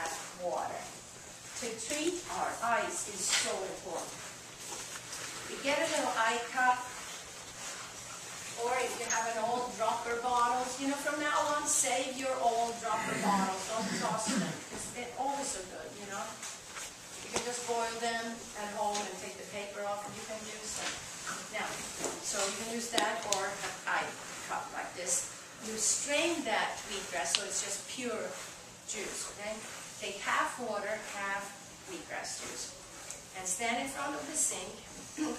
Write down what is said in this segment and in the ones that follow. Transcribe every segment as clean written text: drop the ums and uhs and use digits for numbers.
add water. To treat our eyes is so important. You get a little eye cup, or if you have an old dropper bottles, you know, from now on, save your old dropper bottles. Don't toss them, because they're always so good, you know. You can just boil them at home and take the paper off, and you can use them. Now, so you can use that or an eye cup like this. You strain that wheatgrass so it's just pure juice, okay? Take half water, half wheatgrass juice. And stand in front of the sink,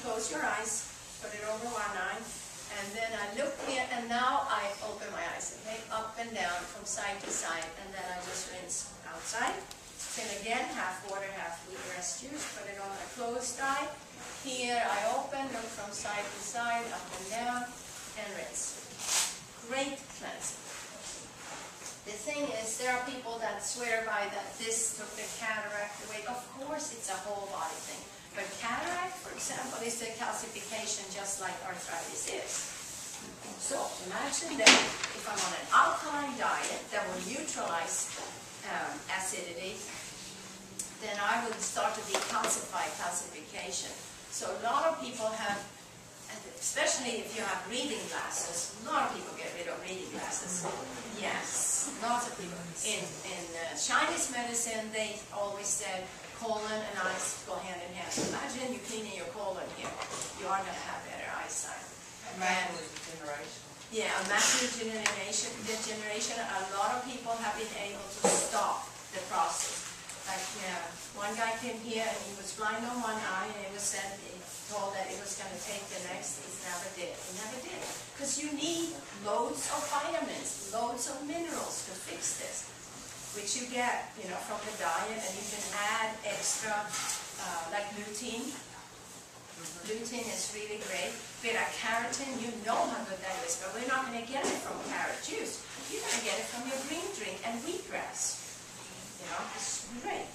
close your eyes, put it over one eye, and then I look here, and now I open my eyes, okay? Up and down, from side to side, and then I just rinse outside. Then again, half water, half wheatgrass juice, put it on a closed eye. Here I open, look from side to side, up and down, and rinse. Great cleansing. The thing is, there are people that swear by that this took the cataract away. Of course, it's a whole body thing. But cataract, for example, is a calcification just like arthritis is. So imagine that if I'm on an alkaline diet that will neutralize acidity, then I would start to decalcify calcification. So a lot of people have, especially if you have reading glasses, a lot of people get rid of reading glasses. Yes, lots of people. In Chinese medicine, they always said colon and eyes go hand in hand. Imagine you cleaning your colon here. You are going to have better eyesight. Macular degeneration. Yeah, macular degeneration. A lot of people have been able to stop the process. Like, one guy came here and he was blind on one eye, and it was said, told that it was going to take the next. It never did. It never did. Because you need loads of vitamins, loads of minerals to fix this, which you get, you know, from the diet, and you can add extra, like lutein. Lutein is really great. Beta-carotene, you know how good that is, but we're not going to get it from carrot juice. You're going to get it from your green drink and wheatgrass. You know, it's great.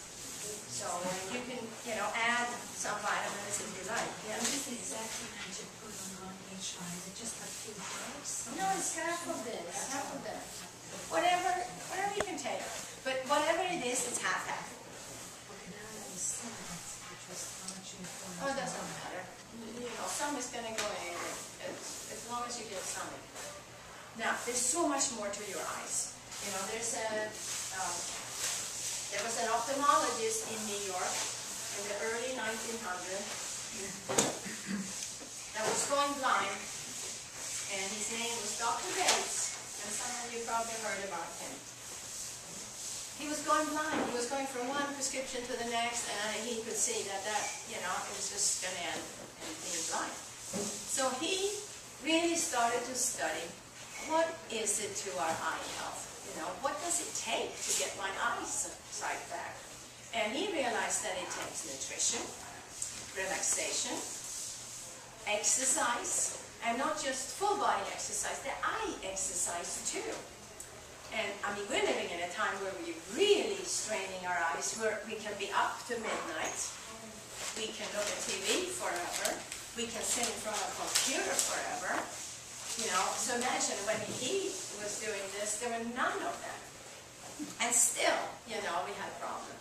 So you can, you know, add some vitamins if you like. Yeah. What is exactly what you put on each eye? Is it just like 2 drops? No, it's half of this, half of that. Whatever you can take. But whatever it is, it's half-half. Okay, now that you said that, just how much you put Oh, it doesn't matter. You know, some is going to go in, as long as you get some in. Now, there's so much more to your eyes. You know, there was an ophthalmologist in New York in the early 1900s that was going blind, and his name was Dr. Bates, and some of you probably heard about him. He was going blind. He was going from one prescription to the next, and he could see that, you know, it was just going to end in being blind. So he really started to study, what is it to our eye health? You know, what does it take to get my eyesight back? And he realized that it takes nutrition, relaxation, exercise, and not just full body exercise, the eye exercise too. And I mean, we're living in a time where we're really straining our eyes, where we can be up to midnight, we can look at TV forever, we can sit in front of a computer forever. You know, so imagine when he was doing this, there were none of them. And still, you know, we had a problem.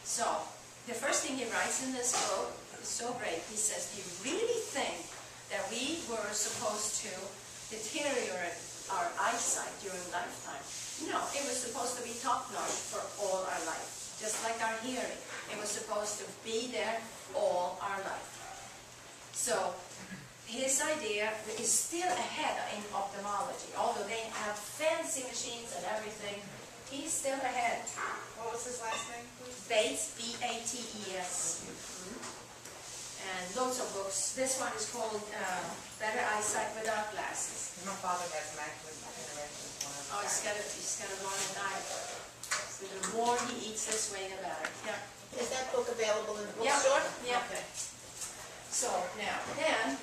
So, the first thing he writes in this book is so great. He says, do you really think that we were supposed to deteriorate our eyesight during lifetime? No, it was supposed to be top-notch for all our life. Just like our hearing. It was supposed to be there all our life. So, his idea is still ahead in ophthalmology. Although they have fancy machines and everything, he's still ahead. What was his last name, please? Bates, B-A-T-E-S. And loads of books. This one is called Better Eyesight Without Glasses. My father has macular degeneration. Oh, he's got a blind eye. So the more he eats this way, the better. Yeah. Is that book available in the bookstore? Yeah. Okay. So now, then,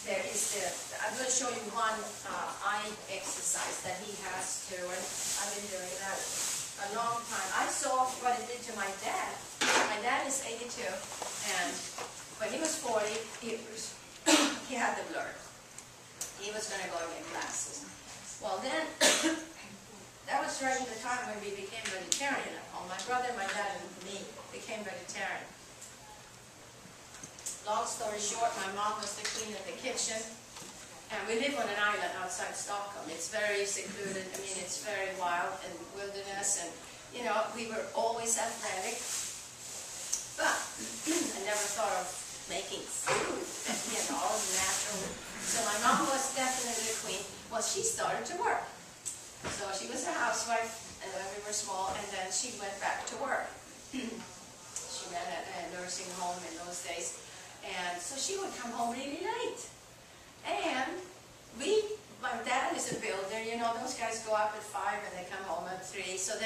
there is I'm going to show you one eye exercise that he has to, and I've been doing that a long time. I saw what it did to my dad. My dad is 82, and when he was 40, he had the blur. He was going to go and get glasses. Well, then That was right at the time when we became vegetarian at home. My brother, my dad, and me became vegetarian. Long story short, my mom was the queen of the kitchen, and we live on an island outside Stockholm. It's very secluded. I mean, it's very wild and wilderness, and you know, we were always athletic. But I never thought of making food, you know, natural. So my mom was definitely the queen. Well, she started to work. So she was a housewife, and when we were small, and then she went back to work. She ran a nursing home in those days. And so she would come home really late. And my dad is a builder, you know, those guys go up at 5 and they come home at 3. So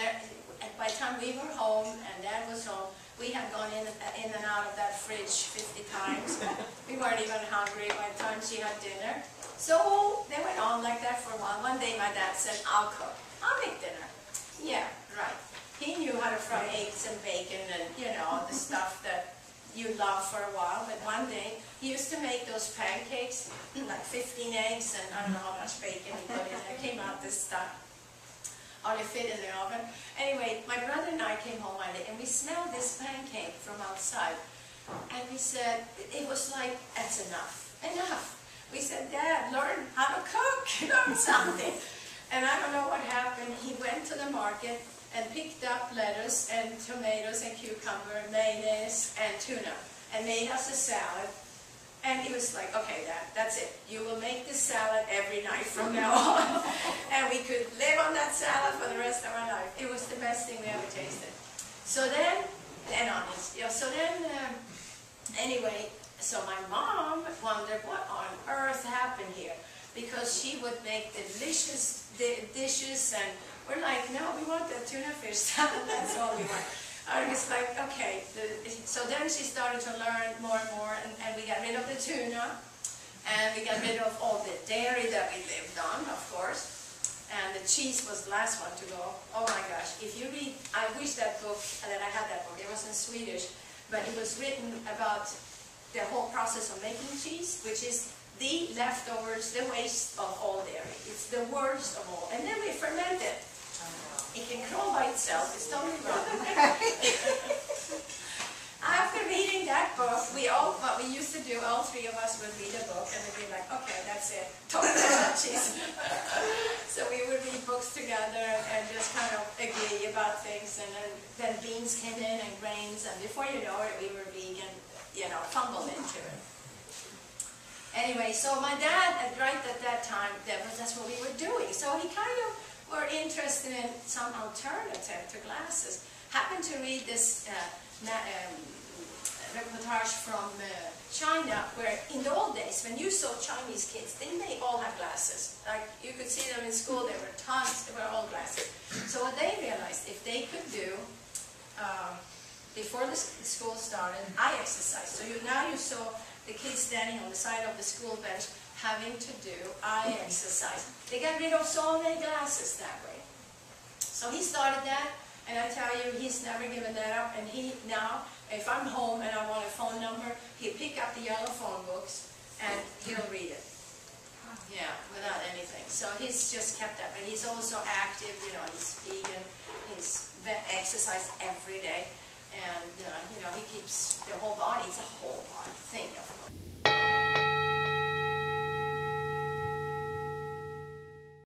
by the time we were home and Dad was home, we had gone in and out of that fridge 50 times. We weren't even hungry by the time she had dinner. So they went on like that for a while. One day my dad said, I'll cook. I'll make dinner. Yeah, right. He knew how to fry eggs and bacon and, you know, the stuff that you love for a while, but one day he used to make those pancakes, like 15 eggs and I don't know how much bacon he put in there. Came out this stuff. Hardly fit in the oven. Anyway, my brother and I came home one day and we smelled this pancake from outside. And we said, it was like, that's enough. Enough. We said, Dad, learn how to cook, learn something. And I don't know what happened. He went to the market and picked up lettuce and tomatoes and cucumber and mayonnaise and tuna and made us a salad. And he was like, okay, Dad, that's it. You will make this salad every night from now on. And we could live on that salad for the rest of our life. It was the best thing we ever tasted. So then, anyway, so my mom wondered what on earth happened here. Because she would make delicious dishes, and we're like, no, we want that tuna fish salad, that's all we want. I was like, okay. So then she started to learn more and more, and we got rid of the tuna, and we got rid of all the dairy that we lived on, of course, and the cheese was the last one to go. Oh my gosh, if you read, I wish that book, that I had that book, it was in Swedish, but it was written about the whole process of making cheese, which is the leftovers, the waste of all dairy. It's the worst of all. And then we ferment it. It can crawl by itself. It's totally wrong. After reading that book, what we used to do, all three of us would read a book and we'd be like, okay, that's it. Totally about cheese. So we would read books together and just kind of agree about things. And then beans came in and grains, and before you know it, we were vegan, you know, fumbled into it. Anyway, so my dad, right at that time, that's what we were doing. So he kind of were interested in some alternative to glasses. Happened to read this reportage from China, where in the old days, when you saw Chinese kids, didn't they all have glasses? Like, you could see them in school, there were tons, they were all glasses. So what they realized, if they could do, before the school started, eye exercise. So now you saw the kids standing on the side of the school bench having to do eye exercise. They got rid of so many glasses that way. So he started that, and I tell you, he's never given that up. And he now, if I'm home and I want a phone number, he'll pick up the yellow phone books and he'll read it. Yeah, without anything. So he's just kept up. And he's also active, you know, he's vegan, he's exercised every day. And, you know, he keeps the whole body, it's a whole